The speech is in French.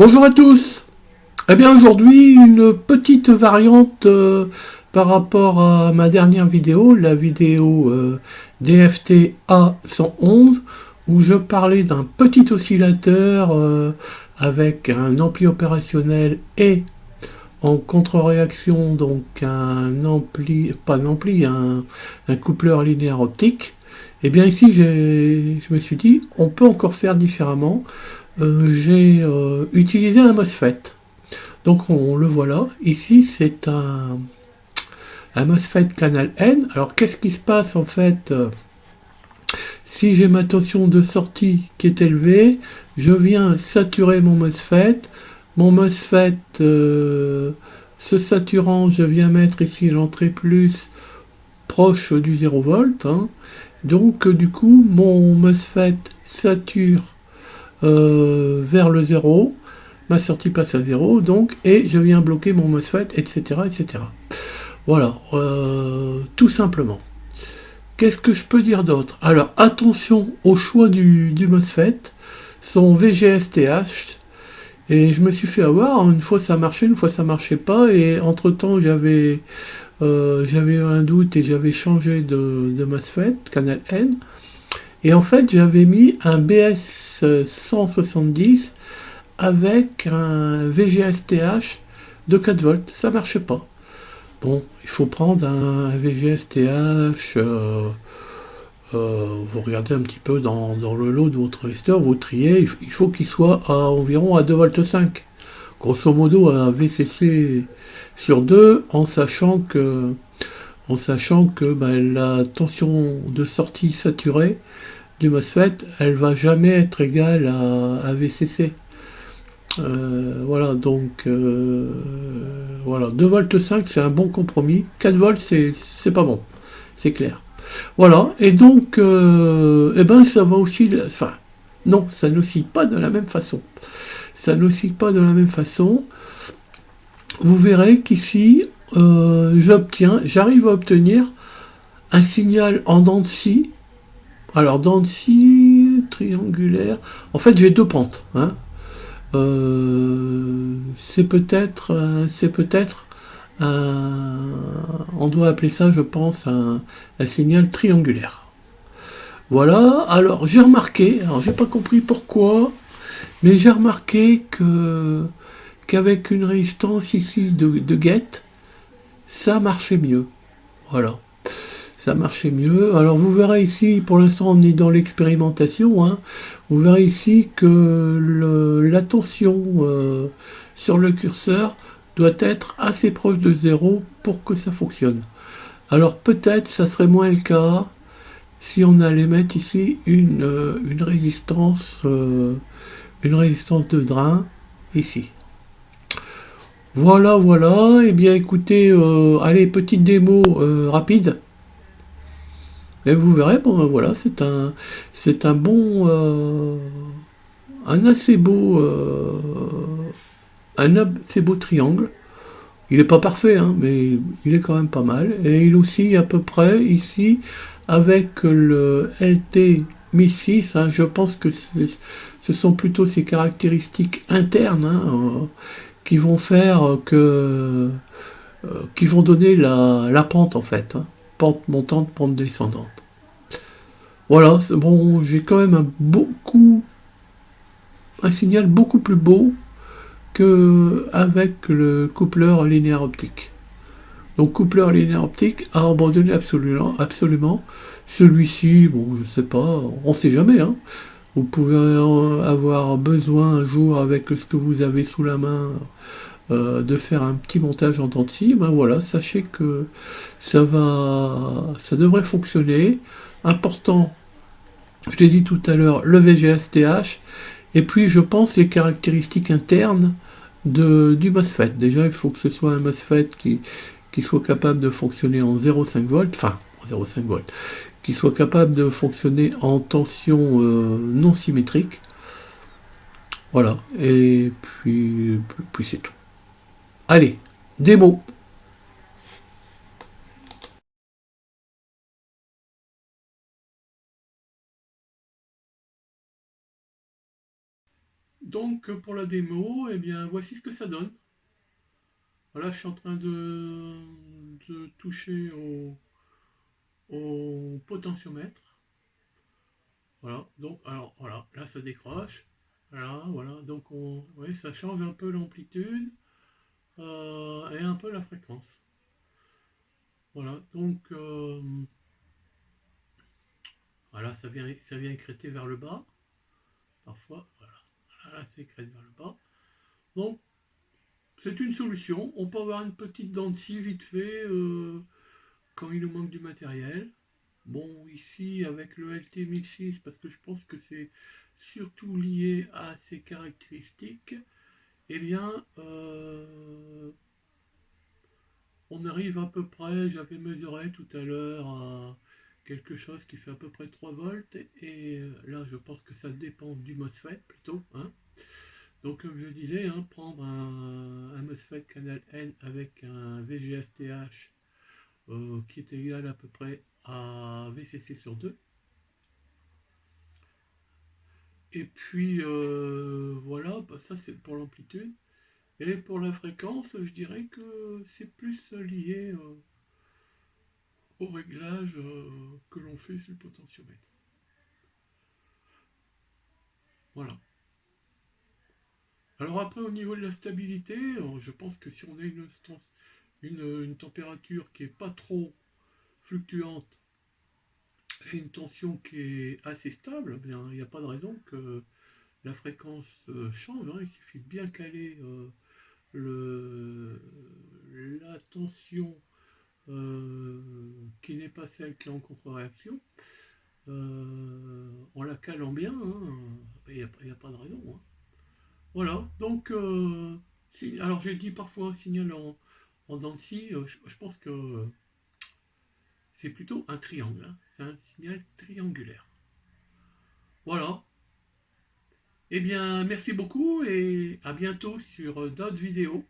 Bonjour à tous. Eh bien aujourd'hui une petite variante par rapport à ma dernière vidéo, la vidéo DFT A111, où je parlais d'un petit oscillateur avec un ampli opérationnel et en contre-réaction donc un ampli, pas un ampli, un coupleur linéaire optique. Et bien ici je me suis dit on peut encore faire différemment. J'ai utilisé un MOSFET. Donc on le voit là. Ici c'est un MOSFET canal N. Alors qu'est-ce qui se passe en fait si j'ai ma tension de sortie qui est élevée, je viens saturer mon MOSFET. Mon MOSFET se saturant, je viens mettre ici l'entrée plus proche du 0 volt. Hein. Donc du coup mon MOSFET sature vers le 0. Ma sortie passe à 0, donc, et je viens bloquer mon MOSFET, etc. etc. Voilà, tout simplement. Qu'est-ce que je peux dire d'autre? Alors, attention au choix du MOSFET, son VGSTH, et je me suis fait avoir, une fois ça marchait, une fois ça marchait pas, et entre-temps j'avais eu un doute et j'avais changé de MOSFET, canal N, et en fait j'avais mis un BS 170 avec un VGSTH de 4 volts. Ça marche pas. Bon, il faut prendre un VGSTH. Vous regardez un petit peu dans le lot de votre resisteur, vous triez. Il faut qu'il soit à environ à 2 volts 5. Grosso modo, un VCC sur 2, en sachant que ben, la tension de sortie saturée du MOSFET, elle va jamais être égale à VCC. Voilà, donc voilà, 2 volts 5 c'est un bon compromis. 4 volts c'est pas bon, c'est clair. Voilà, et donc eh ben ça va aussi, enfin non, ça n'oscille pas de la même façon. Ça n'oscille pas de la même façon. Vous verrez qu'ici j'arrive à obtenir un signal en dents de scie. Alors dents de scie triangulaire. En fait j'ai deux pentes, hein. C'est peut-être on doit appeler ça, je pense, un signal triangulaire. Voilà. Alors j'ai remarqué, alors j'ai pas compris pourquoi, mais j'ai remarqué qu'avec une résistance ici de guette, ça marchait mieux. Voilà. Ça marchait mieux. Alors vous verrez ici, pour l'instant on est dans l'expérimentation, hein, vous verrez ici que la tension sur le curseur doit être assez proche de 0 pour que ça fonctionne. Alors peut-être ça serait moins le cas si on allait mettre ici une résistance de drain ici. Voilà, voilà. Eh bien écoutez, allez, petite démo rapide. Et vous verrez, bon, voilà, c'est un bon, un assez beau, un assez beau triangle. Il n'est pas parfait, hein, mais il est quand même pas mal. Et il aussi à peu près ici avec le LT 1006. Hein, je pense que ce sont plutôt ses caractéristiques internes, hein, qui vont faire qui vont donner la pente en fait, hein. Pente montante, pente descendante. Voilà, c'est bon, j'ai quand même un signal beaucoup plus beau qu'avec le coupleur linéaire optique. Donc coupleur linéaire optique à abandonner absolument, absolument. Celui-ci, bon, je sais pas, on sait jamais, hein. Vous pouvez avoir besoin un jour avec ce que vous avez sous la main de faire un petit montage en dents de scie. Ben voilà, sachez que ça devrait fonctionner. Important, je l'ai dit tout à l'heure, le VGSTH, et puis je pense les caractéristiques internes du MOSFET. Déjà, il faut que ce soit un MOSFET qui soit capable de fonctionner en 0,5 volts, enfin, en 0,5 volts, qui soit capable de fonctionner en tension non symétrique. Voilà, et puis c'est tout. Allez, démo. Donc pour la démo, eh bien voici ce que ça donne. Voilà, je suis en train de toucher au potentiomètre. Voilà, donc alors voilà, là ça décroche. Voilà, donc oui, ça change un peu l'amplitude et un peu la fréquence. Voilà, donc voilà, ça vient écréter vers le bas. Parfois, voilà, là c'est écrète vers le bas. Donc c'est une solution. On peut avoir une petite dent de scie vite fait quand il nous manque du matériel. Bon, ici, avec le LT1006, parce que je pense que c'est surtout lié à ses caractéristiques, eh bien, on arrive à peu près, j'avais mesuré tout à l'heure, à quelque chose qui fait à peu près 3 volts, et là, je pense que ça dépend du MOSFET plutôt, hein. Donc, comme je disais, hein, prendre un MOSFET canal N avec un VGSTH qui est égal à peu près à VCC sur 2. Et puis voilà, bah, ça c'est pour l'amplitude. Et pour la fréquence, je dirais que c'est plus lié au réglage que l'on fait sur le potentiomètre. Voilà. Alors après, au niveau de la stabilité, je pense que si on a une température qui est pas trop fluctuante et une tension qui est assez stable, eh bien il n'y a pas de raison que la fréquence change, hein. Il suffit de bien caler le, la tension qui n'est pas celle qui est en contre-réaction, en la calant bien, hein, il n'y a pas de raison, hein. Voilà, donc, alors j'ai dit parfois un signal en dents de scie, je pense que c'est plutôt un triangle, hein. C'est un signal triangulaire. Voilà, eh bien merci beaucoup et à bientôt sur d'autres vidéos.